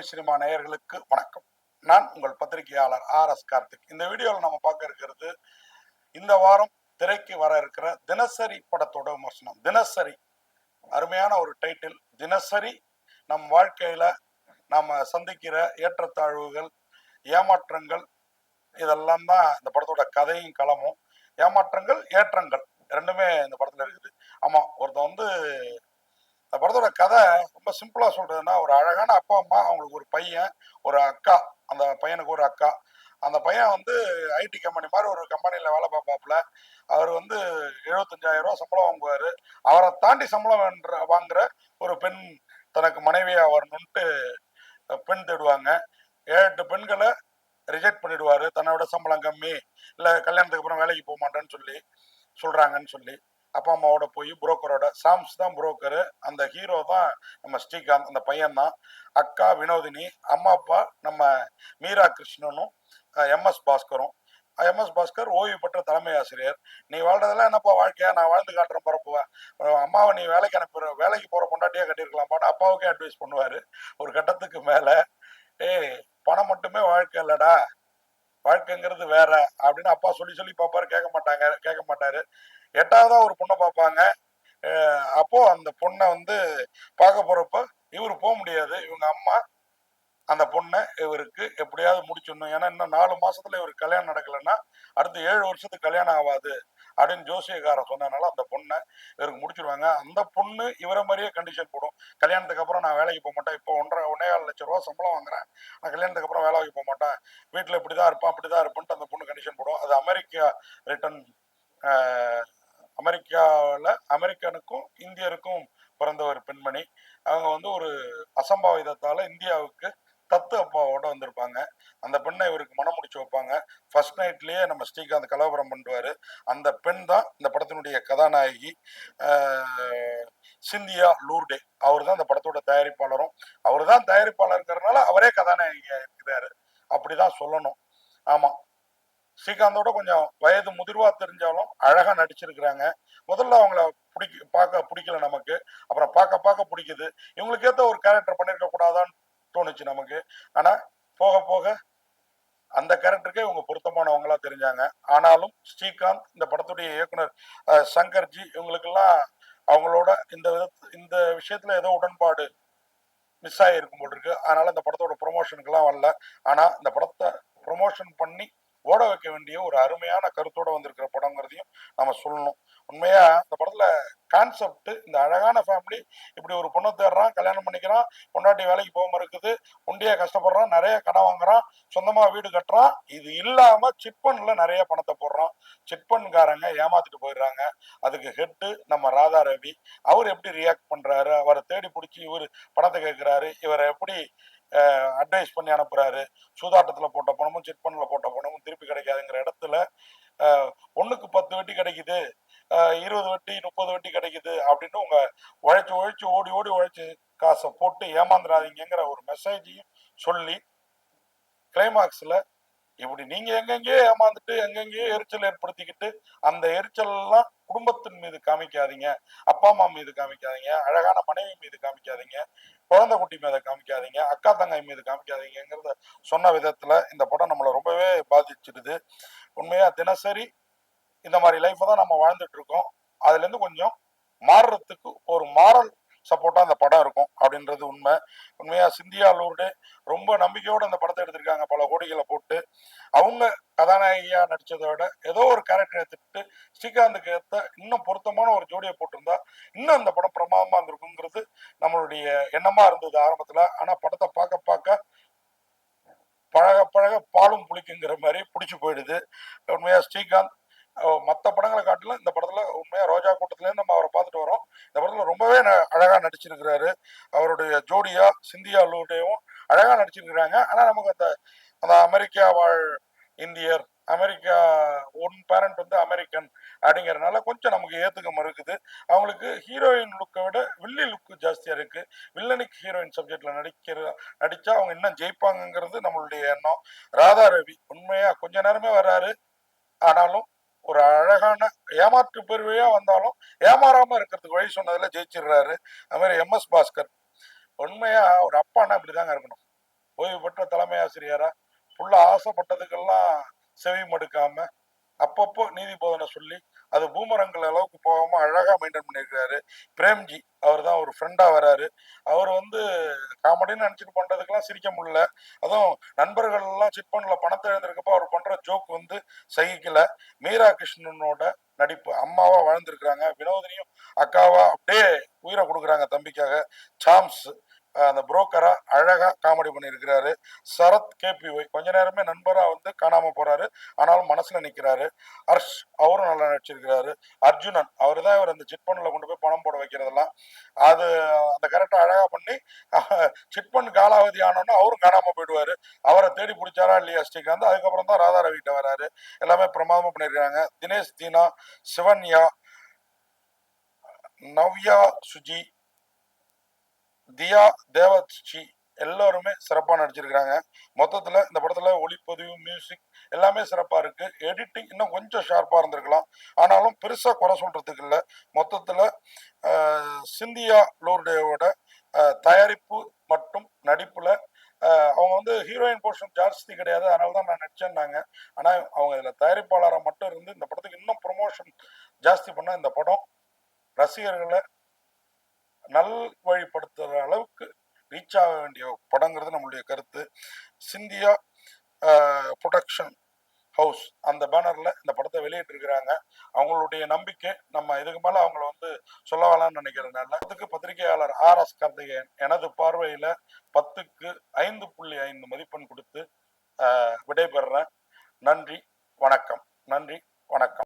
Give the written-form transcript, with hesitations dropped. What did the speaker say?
Tamil cinema நேயர்களுக்கு வணக்கம். நான் உங்கள் பத்திரிகையாளர் RS கார்த்திக். இந்த வீடியோவில் நம்ம பார்க்க இருக்கிறது இந்த வாரம் திரைக்கு வர இருக்கிற தினசரி படத்தோட விமர்சனம். தினசரி அருமையான ஒரு டைட்டில். தினசரி நம் வாழ்க்கையில நாம சந்திக்கிற ஏற்றத்தாழ்வுகள், ஏமாற்றங்கள், இதெல்லாம் தான் இந்த படத்தோட கதையும் களமும். ஏமாற்றங்கள், ஏற்றங்கள் ரெண்டுமே இந்த படத்துல இருக்குது. ஆமா, ஒருத்தன் வந்து இந்த படத்தோட கதை ரொம்ப சிம்பிளா சொல்றதுன்னா, ஒரு அழகான அப்பா அம்மா, அவங்களுக்கு ஒரு பையன், ஒரு அக்கா. அந்த பையனுக்கு ஒரு அக்கா. அந்த பையன் வந்து ஐடி கம்பெனி மாதிரி ஒரு கம்பெனியில் வேலை பார்ப்பாப்புல. அவர் வந்து 75,000 ரூபா சம்பளம் வாங்குவார். அவரை தாண்டி சம்பளம் வாங்குற ஒரு பெண் தனக்கு மனைவியா வரணும்ட்டு பெண் தேடுவாங்க. 7-8 பெண்களை ரிஜெக்ட் பண்ணிடுவாரு. தன்னோட சம்பளம் கம்மி, இல்லை கல்யாணத்துக்கு அப்புறம் வேலைக்கு போக மாட்டேன்னு சொல்றாங்கன்னு சொல்லி அப்பா அம்மாவோட போய் புரோக்கரோட, சாம்ஸ் தான் புரோக்கரு, அந்த ஹீரோ தான் நம்ம ஸ்ரீகாந்த், அந்த பையன் தான். அக்கா வினோதினி, அம்மா அப்பா நம்ம மீரா கிருஷ்ணனும் MS பாஸ்கரும். MS பாஸ்கர் ஓய்வு பெற்ற தலைமை ஆசிரியர். நீ வாழ்றதெல்லாம் என்னப்பா வாழ்க்கையா, நான் வாழ்ந்து காட்டுறேன் பரப்புவேன், அம்மாவை நீ வேலைக்கு அனுப்புற, வேலைக்கு போற பொண்டாட்டியா கட்டியிருக்கலாமான்னு அப்பாவுக்கே அட்வைஸ் பண்ணுவாரு. ஒரு கட்டத்துக்கு மேல, ஏய் பணம் மட்டுமே வாழ்க்கை இல்லடா, வாழ்க்கைங்கிறது வேற அப்படின்னு அப்பா சொல்லி சொல்லி பார்ப்பாரு. கேட்க மாட்டாரு. 8வதா ஒரு பொண்ணை பார்ப்பாங்க. அப்போ அந்த பொண்ணை வந்து பார்க்க போறப்ப இவரு போக முடியாது. இவங்க அம்மா அந்த பொண்ணை இவருக்கு எப்படியாவது முடிச்சிடணும், ஏன்னா இன்னும் 4 மாசத்துல இவருக்கு கல்யாணம் நடக்கலைன்னா அடுத்த 7 வருஷத்துக்கு கல்யாணம் ஆகாது அப்படின்னு ஜோசியக்காரன் சொன்னதுனால அந்த பொண்ணை இவருக்கு முடிச்சிருவாங்க. அந்த பொண்ணு இவரை மாதிரியே கண்டிஷன் போடும். கல்யாணத்துக்கு அப்புறம் நான் வேலைக்கு போக மாட்டேன், இப்போ 1,5 லட்சம் ரூபா சம்பளம் வாங்குறேன், நான் கல்யாணத்துக்கு அப்புறம் வேலைக்கு போக மாட்டேன், வீட்டில் இப்படிதான் இருப்பேன் அப்படிதான் இருப்பேன்ட்டு அந்த பொண்ணு கண்டிஷன் போடும். அது அமெரிக்கா ரிட்டர்ன், அமெரிக்காவில் அமெரிக்கனுக்கும் இந்தியருக்கும் பிறந்த ஒரு பெண்மணி. அவங்க வந்து ஒரு அசம்பாவிதத்தால இந்தியாவுக்கு தத்து அப்பாவோட வந்திருப்பாங்க. அந்த பெண்ணை இவருக்கு மனம் முடிச்சு வைப்பாங்க. ஃபர்ஸ்ட் நைட்லயே நம்ம ஸ்ரீகாந்த் கலவரம் பண்ணுவாரு. அந்த பெண் தான் இந்த படத்தினுடைய கதாநாயகி, சிந்தியா லூர்டே. அவர் தான் இந்த படத்தோட தயாரிப்பாளரும். அவர் தான் தயாரிப்பாளருங்கிறதுனால அவரே கதாநாயகியா இருக்கிறாரு, அப்படிதான் சொல்லணும். ஆமா, ஸ்ரீகாந்தோட கொஞ்சம் வயது முதிர்வா தெரிஞ்சாலும் அழகா நடிச்சிருக்கிறாங்க. முதல்ல அவங்கள பார்க்க பிடிக்கல நமக்கு, அப்புறம் பார்க்க பிடிக்குது. இவங்களுக்கு ஏற்ற ஒரு கேரக்டர் பண்ணிருக்க கூடாதான்னு தோணுச்சு நமக்கு. ஆனா போக போக அந்த கேரக்டருக்கே இவங்க பொருத்தமானவங்களா தெரிஞ்சாங்க. ஆனாலும் ஸ்ரீகாந்த், இந்த படத்துடைய இயக்குனர் சங்கர்ஜி, இவங்களுக்கெல்லாம் அவங்களோட இந்த விஷயத்துல ஏதோ உடன்பாடு மிஸ் ஆகிருக்கும் போல் இருக்கு. அதனால இந்த படத்தோட ப்ரொமோஷனுக்கெல்லாம் வரல. ஆனா இந்த படத்தை ப்ரொமோஷன் பண்ணி ஓட வைக்க வேண்டிய ஒரு அருமையான கருத்தோட வந்திருக்கிற படங்கிறதையும் நம்ம சொல்லணும். உண்மையா இந்த படத்துல கான்செப்ட், இந்த அழகான ஃபேமிலி இப்படி ஒரு பொண்ணை தேடுறான், கல்யாணம் பண்ணிக்கிறான், பொண்டாட்டி வேலைக்கு போகாம இருக்குது, ஒண்டியா கஷ்டப்படுறான், நிறைய கடன் வாங்குறான், சொந்தமா வீடு கட்டுறான். இது இல்லாம சிட்பண்ட்ல நிறைய பணத்தை போடுறான். சிட்பண்ட்காரங்க ஏமாத்திட்டு போயிடுறாங்க. அதுக்கு ஹெட்டு நம்ம ராதா ரவி. அவர் எப்படி ரியாக்ட் பண்றாரு, அவரை தேடி பிடிச்சி இவர் பணத்தை கேட்கிறாரு, இவரை எப்படி அட்வைஸ் பண்ணி அனுப்புறாரு. சூதாட்டத்துல போட்ட பணமும் சிட்பண்ட்ல போட்ட பணமும் திருப்பி கிடைக்காதுங்கிற இடத்துல 1க்கு 10 வட்டி கிடைக்குது, 20 வட்டி 30 வட்டி கிடைக்குது அப்படின்னு உங்க உழைச்சு ஓடி உழைச்சு காசை போட்டு ஏமாந்துடாதீங்கிற ஒரு மெசேஜையும் சொல்லி, கிளைமாக்ஸ்ல இப்படி நீங்க எங்கெங்கேயோ ஏமாந்துட்டு எங்கெங்கேயோ எரிச்சல் ஏற்படுத்திக்கிட்டு அந்த எரிச்சல் எல்லாம் குடும்பத்தின் மீது காமிக்காதீங்க, அப்பா அம்மா மீது காமிக்காதீங்க, அழகான மனைவி மீது காமிக்காதீங்க, குழந்தை குட்டி மீது காமிக்காதீங்க, அக்கா தங்காய் மீது காமிக்காதீங்கிறத சொன்ன விதத்துல இந்த படம் நம்மளை ரொம்பவே பாதிச்சிடுது. உண்மையா தினசரி இந்த மாதிரி லைஃப் தான் நம்ம வாழ்ந்துட்டு இருக்கோம். அதுல இருந்து கொஞ்சம் மாறுறதுக்கு ஒரு மாரல் சப்போர்ட்டா அந்த படம் இருக்கும் அப்படின்றது உண்மை. உண்மையா சிந்தியா லூர்டே ரொம்ப நம்பிக்கையோட அந்த படத்தை எடுத்திருக்காங்க, பல கோடிகளை போட்டு. அவங்க கதாநாயகியா நடிச்சதை விட ஏதோ ஒரு கேரக்டர் எடுத்துட்டு ஸ்ரீகாந்துக்கு ஏற்ற இன்னும் பொருத்தமான ஒரு ஜோடியை போட்டிருந்தா இன்னும் அந்த படம் பிரமாதமா இருந்திருக்குங்கிறது நம்மளுடைய எண்ணமா இருந்தது ஆரம்பத்துல. ஆனா படத்தை பார்க்க பழக பாலும் புளிக்குங்கிற மாதிரி பிடிச்சி போயிடுது. உண்மையா ஸ்ரீகாந்த் மற்ற படங்களை காட்டிலும் இந்த படத்துல உண்மையா ரோஜா கூட்டத்திலேருந்து நம்ம அவரை பார்த்துட்டு வரோம். இந்த படத்துல ரொம்பவே அழகா நடிச்சிருக்கிறாரு. அவருடைய ஜோடியா சிந்தியா லூர்டேவும் அழகா நடிச்சிருக்கிறாங்க. ஆனா நமக்கு அந்த அந்த அமெரிக்கா வாழ் இந்தியர், அமெரிக்கா ஒன் பேரண்ட் வந்து அமெரிக்கன் அப்படிங்கிறதுனால கொஞ்சம் நமக்கு ஏத்துக்க மறுக்குது. அவங்களுக்கு ஹீரோயின் லுக்கை விட வில்லி லுக்கு ஜாஸ்தியா இருக்கு. வில்லனிக் ஹீரோயின் சப்ஜெக்ட்ல நடிச்சா அவங்க இன்னும் ஜெயிப்பாங்கிறது நம்மளுடைய எண்ணம். ராதா ரவி உண்மையா கொஞ்ச நேரமே வர்றாரு, ஆனாலும் ஒரு அழகான ஏமாற்று பெருவையா வந்தாலும் ஏமாறாம இருக்கிறதுக்கு வழி சொன்னதுல ஜெயிச்சிடுறாரு. அது மாதிரி MS பாஸ்கர் உண்மையா ஒரு அப்பான்னா இப்படிதாங்க இருக்கணும். ஓய்வு பெற்ற தலைமை ஆசிரியரா புள்ள ஆசைப்பட்டதுக்கெல்லாம் செவி மடுக்காம அப்பப்போ நீதி போதனை சொல்லி அது பூமரங்கள் அளவுக்கு போகாம அழகா மெயின்டைன் பண்ணியிருக்காரு. பிரேம்ஜி அவர் தான் ஒரு ஃப்ரெண்டா வராரு. அவர் வந்து காமெடின்னு நினைச்சிட்டு பண்றதுக்கெல்லாம் சிரிக்க முடியல. அதுவும் நண்பர்கள் எல்லாம் சிட் பண்ணல பணத்தை இழந்திருக்கப்ப அவர் பண்ற ஜோக் வந்து சகிக்கல. மீரா கிருஷ்ணனோட நடிப்பு அம்மாவா வாழ்ந்திருக்கிறாங்க. வினோதினியும் அக்காவா அப்படியே உயிரை கொடுக்குறாங்க தம்பிக்காக. சாம்ஸ் அந்த புரோக்கரா அழகா காமெடி பண்ணியிருக்கிறாரு. சரத் கேபிஒய் கொஞ்ச நேரமே நண்பரா வந்து காணாம போறாரு, ஆனாலும் மனசுல நிக்கிறாரு. ஹர்ஷ் அவரும் நல்லா நடிச்சிருக்கிறாரு. அர்ஜுனன் அவர் தான் இவர் அந்த சிட் ஃபண்ட்ல கொண்டு போய் பணம் போட வைக்கிறதெல்லாம் அது அந்த கேரக்டர் அழகா பண்ணி சிட் ஃபண்ட் காலாவதி ஆனோன்னா அவரும் காணாம போயிடுவாரு. அவரை தேடி பிடிச்சாரா இல்லையா ஸ்ரீகாந்த். அதுக்கப்புறம் தான் ராதா ரவிட்ட வராரு. எல்லாமே பிரமாதமா பண்ணியிருக்காங்க. தினேஷ் தீனா, சிவன்யா, நவ்யா சுஜி, தியா தேவச்சி எல்லாருமே சிறப்பாக நடிச்சிருக்கிறாங்க. மொத்தத்தில் இந்த படத்தில் ஒளிப்பதிவு, மியூசிக் எல்லாமே சிறப்பாக இருக்கு. எடிட்டிங் இன்னும் கொஞ்சம் ஷார்ப்பாக இருந்திருக்கலாம், ஆனாலும் பெருசாக குறை சொல்றதுக்கு இல்லை. மொத்தத்தில் சிந்தியா லோர்டேவோட தயாரிப்பு மற்றும் நடிப்பில் அவங்க வந்து ஹீரோயின் போர்ஷன் ஜாஸ்தி கிடையாது, அதனால தான் நான் நடிச்சேன்னாங்க. ஆனால் அவங்க இதில் தயாரிப்பாளராக மட்டும் இருந்து இந்த படத்துக்கு இன்னும் ப்ரொமோஷன் ஜாஸ்தி பண்ண இந்த படம் ரசிகர்களை நல்வழிப்படுத்துற அளவுக்கு ரீச் ஆக வேண்டிய படங்கிறது நம்மளுடைய கருத்து. சிந்தியா ப்ரொடக்ஷன் ஹவுஸ் அந்த பேனர்ல இந்த படத்தை வெளியிட்டு இருக்கிறாங்க. அவங்களுடைய நம்பிக்கை நம்ம இதுக்கு மேல அவங்கள வந்து சொல்ல வேணாம்னு நினைக்கிறதுனால அதுக்கு பத்திரிகையாளர் RS கார்த்திகேயன் எனது பார்வையில 10க்கு 5.5 மதிப்பெண் கொடுத்து விடைபெறுறேன். நன்றி வணக்கம். நன்றி வணக்கம்.